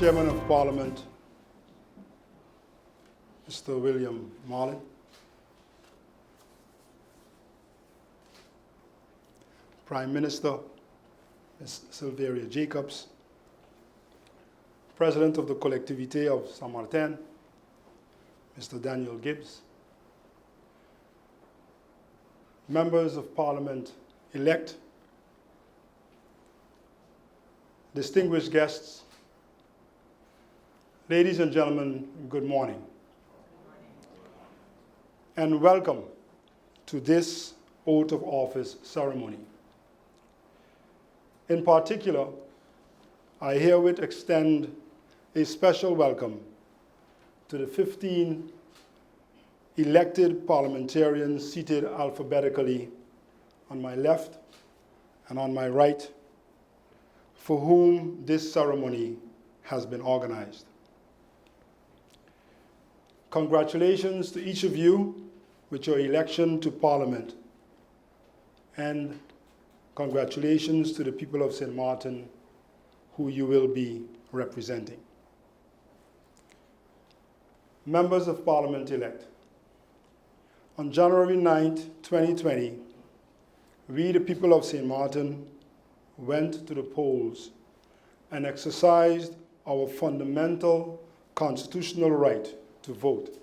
Chairman of Parliament, Mr. William Marlin, Prime Minister, Ms. Sylvia Jacobs, President of the Collectivité of Saint-Martin, Mr. Daniel Gibbs, Members of Parliament-elect, distinguished guests, ladies and gentlemen, good morning. And welcome to this oath of office ceremony. In particular, I herewith extend a special welcome to the 15 elected parliamentarians seated alphabetically on my left and on my right, for whom this ceremony has been organized. Congratulations to each of you with your election to Parliament, and congratulations to the people of St. Martin who you will be representing. Members of Parliament-elect, on January 9th, 2020, we, the people of St. Martin, went to the polls and exercised our fundamental constitutional right to vote.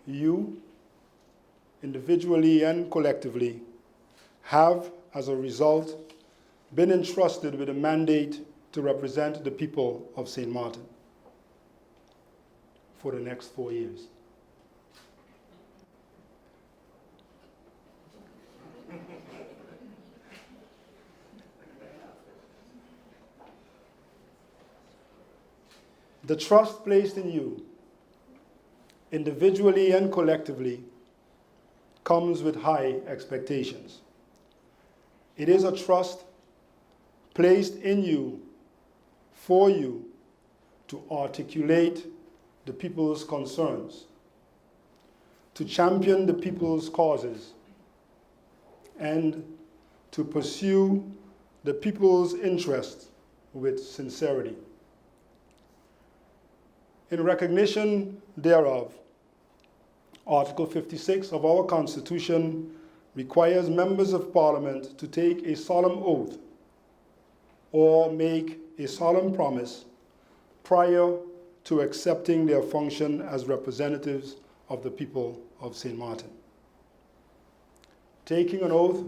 You, individually and collectively, have, as a result, been entrusted with a mandate to represent the people of St. Martin for the next 4 years. The trust placed in you, individually and collectively, comes with high expectations. It is a trust placed in you, for you, to articulate the people's concerns, to champion the people's causes, and to pursue the people's interests with sincerity. In recognition thereof, Article 56 of our Constitution requires members of Parliament to take a solemn oath or make a solemn promise prior to accepting their function as representatives of the people of St. Martin. Taking an oath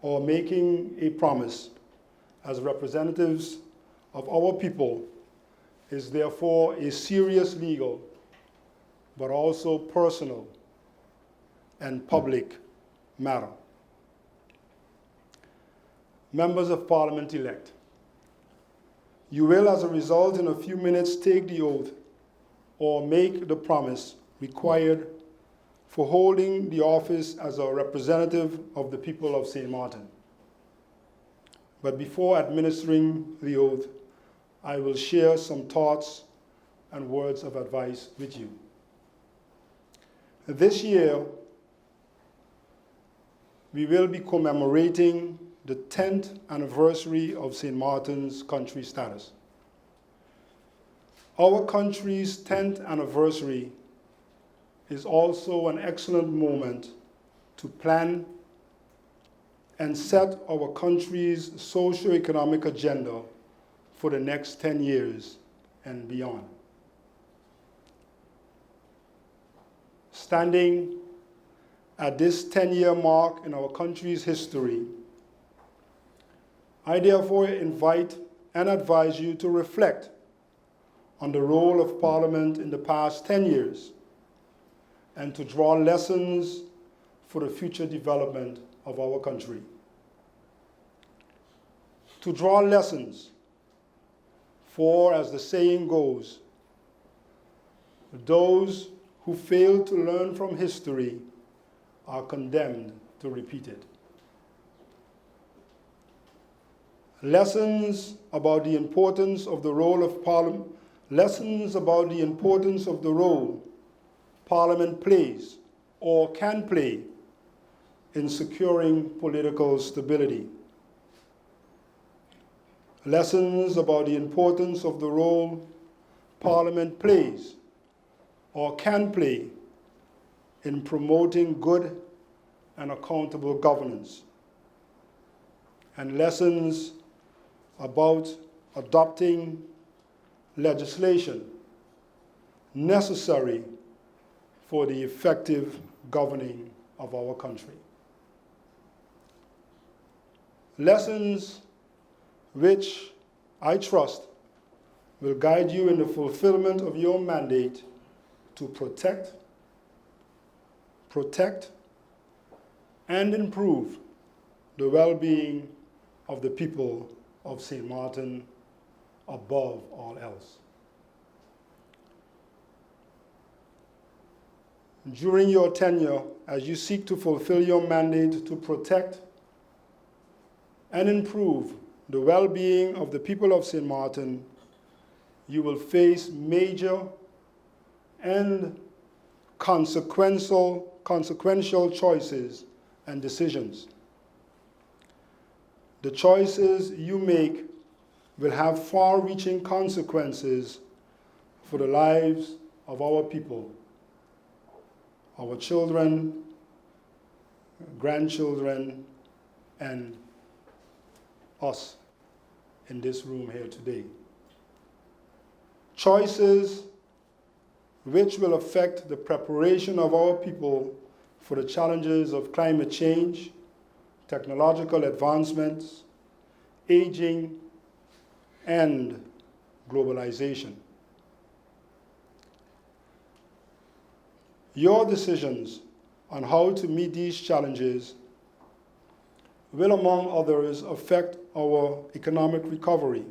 or making a promise as representatives of our people is therefore a serious legal, but also personal and public matter. Members of Parliament-elect, you will, as a result, in a few minutes take the oath or make the promise required for holding the office as a representative of the people of St. Martin. But before administering the oath, I will share some thoughts and words of advice with you. This year, we will be commemorating the 10th anniversary of St. Martin's country status. Our country's 10th anniversary is also an excellent moment to plan and set our country's socio-economic agenda for the next 10 years and beyond. Standing at this 10-year mark in our country's history, I therefore invite and advise you to reflect on the role of Parliament in the past 10 years and to draw lessons for the future development of our country. To draw lessons, for, as the saying goes, those who fail to learn from history are condemned to repeat it. Lessons about the importance of the role of Parliament, lessons about the importance of the role Parliament plays or can play in securing political stability. lessons about the importance of the role Parliament plays or can play in promoting good and accountable governance, and lessons about adopting legislation necessary for the effective governing of our country. Lessons which I trust will guide you in the fulfillment of your mandate to protect, and improve the well-being of the people of St. Martin above all else. During your tenure, as you seek to fulfill your mandate to protect and improve the well-being of the people of St. Martin, you will face major and consequential choices and decisions. The choices you make will have far-reaching consequences for the lives of our people, our children, grandchildren, and us in this room here today. Choices which will affect the preparation of our people for the challenges of climate change, technological advancements, aging, and globalization. Your decisions on how to meet these challenges will, among others, affect our economic recovery,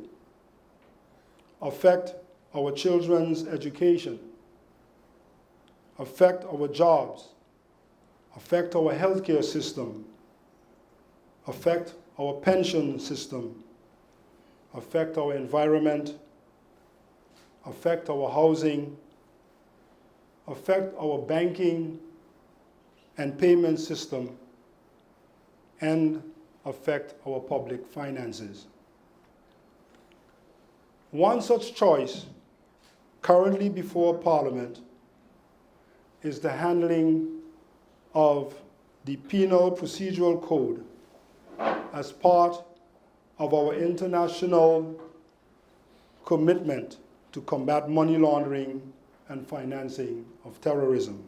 affect our children's education, affect our jobs, affect our healthcare system, affect our pension system, affect our environment, affect our housing, affect our banking and payment system, and affect our public finances. One such choice currently before Parliament is the handling of the Penal Procedural Code as part of our international commitment to combat money laundering and financing of terrorism.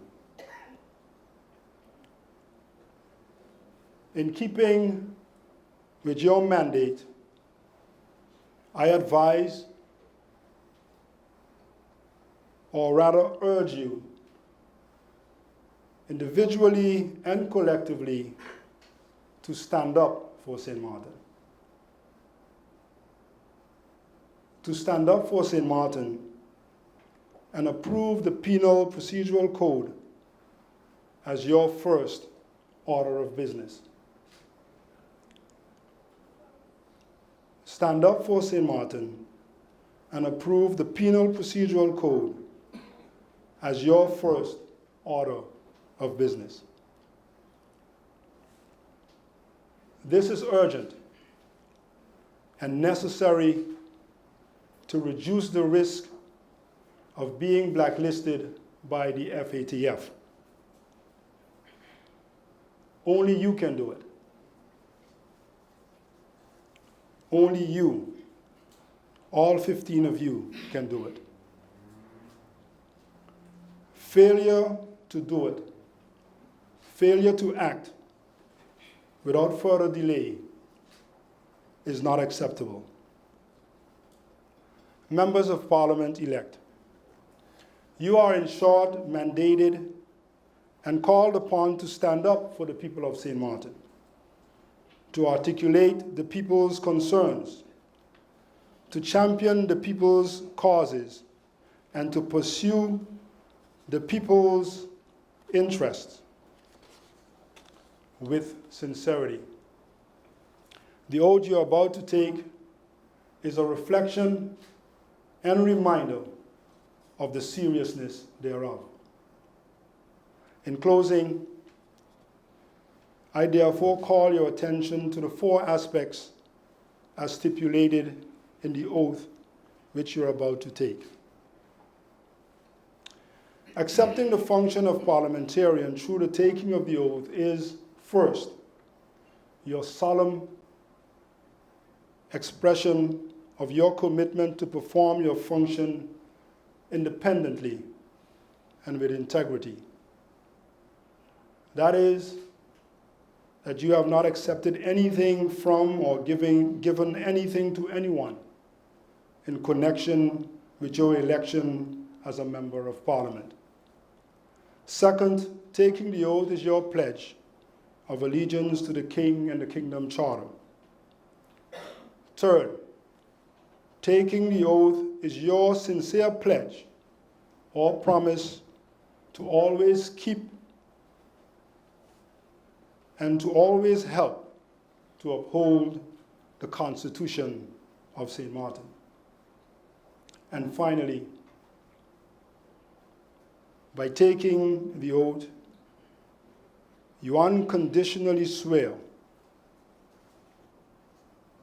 In keeping with your mandate, I advise, or rather urge you, individually and collectively, to stand up for St. Martin. To stand up for St. Martin and approve the Penal Procedural Code as your first order of business. Stand up for St. Martin and approve the Penal Procedural Code as your first order of business. This is urgent and necessary to reduce the risk of being blacklisted by the FATF. Only you can do it. Only you, all 15 of you, can do it. Failure to do it, failure to act without further delay is not acceptable. Members of Parliament-elect, you are in short mandated and called upon to stand up for the people of St. Martin, to articulate the people's concerns, to champion the people's causes, and to pursue the people's interests with sincerity. The oath you are about to take is a reflection and reminder of the seriousness thereof. In closing, I therefore call your attention to the 4 aspects as stipulated in the oath which you're about to take. Accepting the function of parliamentarian through the taking of the oath is, first, your solemn expression of your commitment to perform your function independently and with integrity. That is, that you have not accepted anything from or given anything to anyone in connection with your election as a member of Parliament. Second, taking the oath is your pledge of allegiance to the King and the Kingdom Charter. Third, taking the oath is your sincere pledge or promise to always keep and to always help to uphold the Constitution of St. Martin. And finally, by taking the oath, you unconditionally swear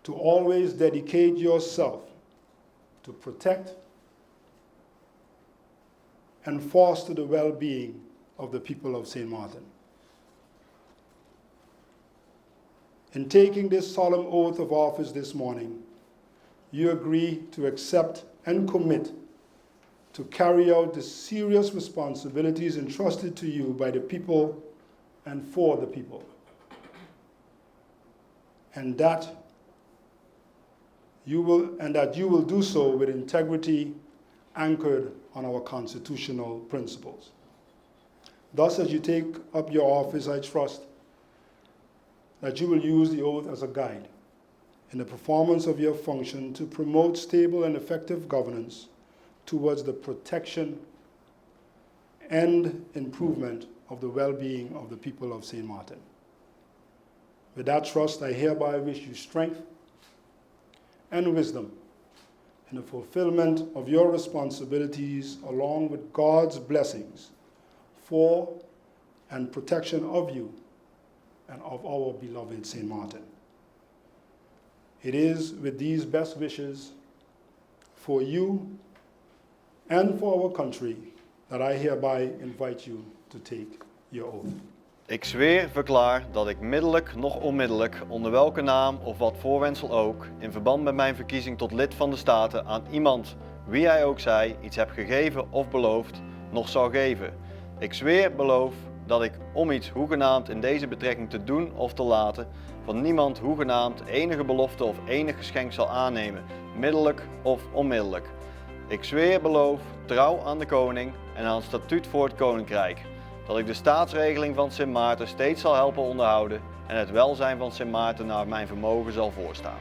to always dedicate yourself to protect and foster the well-being of the people of St. Martin. In taking this solemn oath of office this morning, you agree to accept and commit to carry out the serious responsibilities entrusted to you by the people and for the people, and that you will do so with integrity anchored on our constitutional principles. Thus, as you take up your office, I trust that you will use the oath as a guide in the performance of your function to promote stable and effective governance towards the protection and improvement of the well-being of the people of St. Martin. With that trust, I hereby wish you strength and wisdom in the fulfillment of your responsibilities, along with God's blessings for and protection of you and of our beloved St. Martin. It is with these best wishes for you and for our country that I hereby invite you to take your oath. Ik zweer, verklaar dat ik middelijk, noch onmiddellijk, onder welke naam of wat voorwendsel ook, in verband met mijn verkiezing tot lid van de Staten aan iemand, wie hij ook zij, iets heb gegeven of beloofd, noch zal geven. Ik zweer, beloof, dat ik om iets hoegenaamd in deze betrekking te doen of te laten, van niemand hoegenaamd enige belofte of enig geschenk zal aannemen, middelijk of onmiddellijk. Ik zweer, beloof, trouw aan de koning en aan het statuut voor het koninkrijk, dat ik de staatsregeling van Sint Maarten steeds zal helpen onderhouden en het welzijn van Sint Maarten naar mijn vermogen zal voorstaan.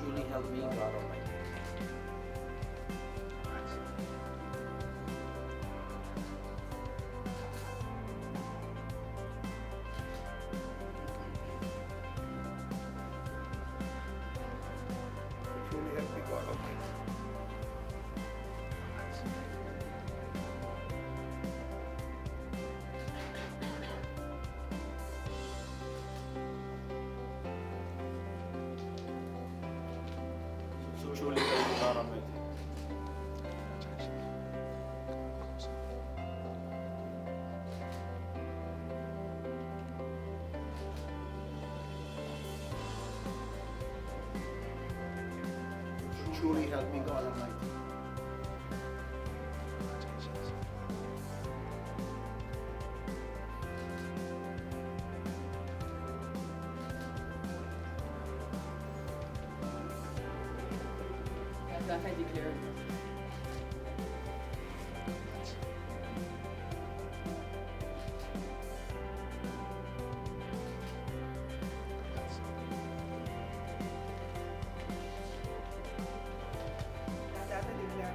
Truly help me, God Almighty. Truly help me, God Almighty. So truly help me, God Almighty. Truly help me, God Almighty. that I declare. That I declare.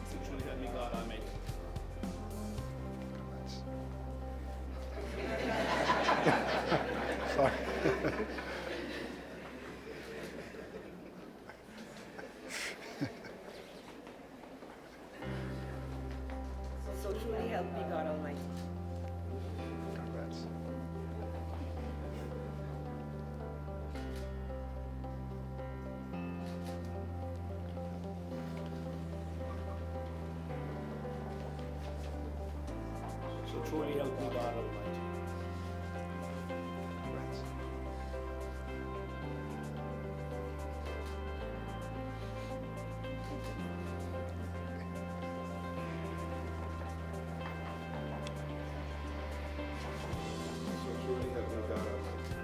So truly help me God Almighty. Sorry. So truly help me God Almighty. Congrats. So truly help me God Almighty. Congrats. So truly help me God Almighty.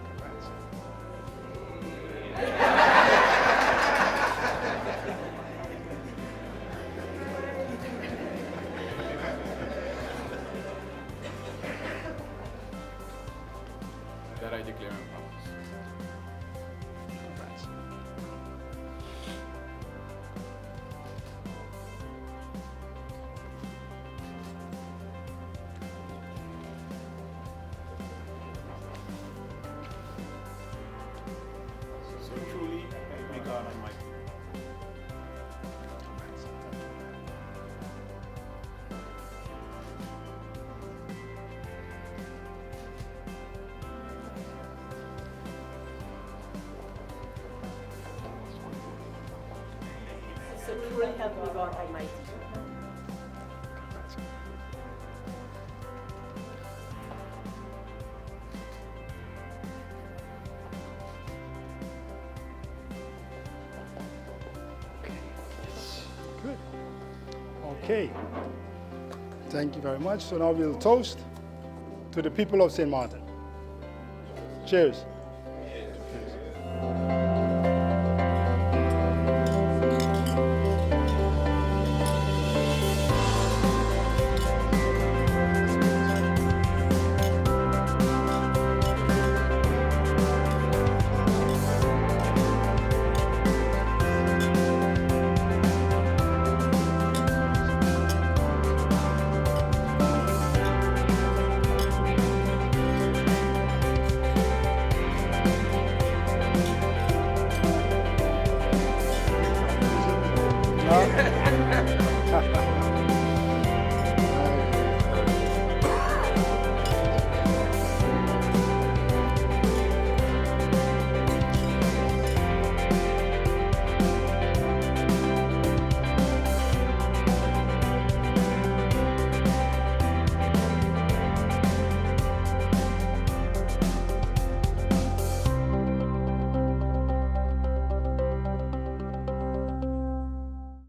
Congrats. That I declare and promise. Congrats. So truly help me God Almighty. So truly help me God Almighty. Congrats. Good. Okay. Thank you very much. So now we'll toast to the people of St. Martin. Cheers.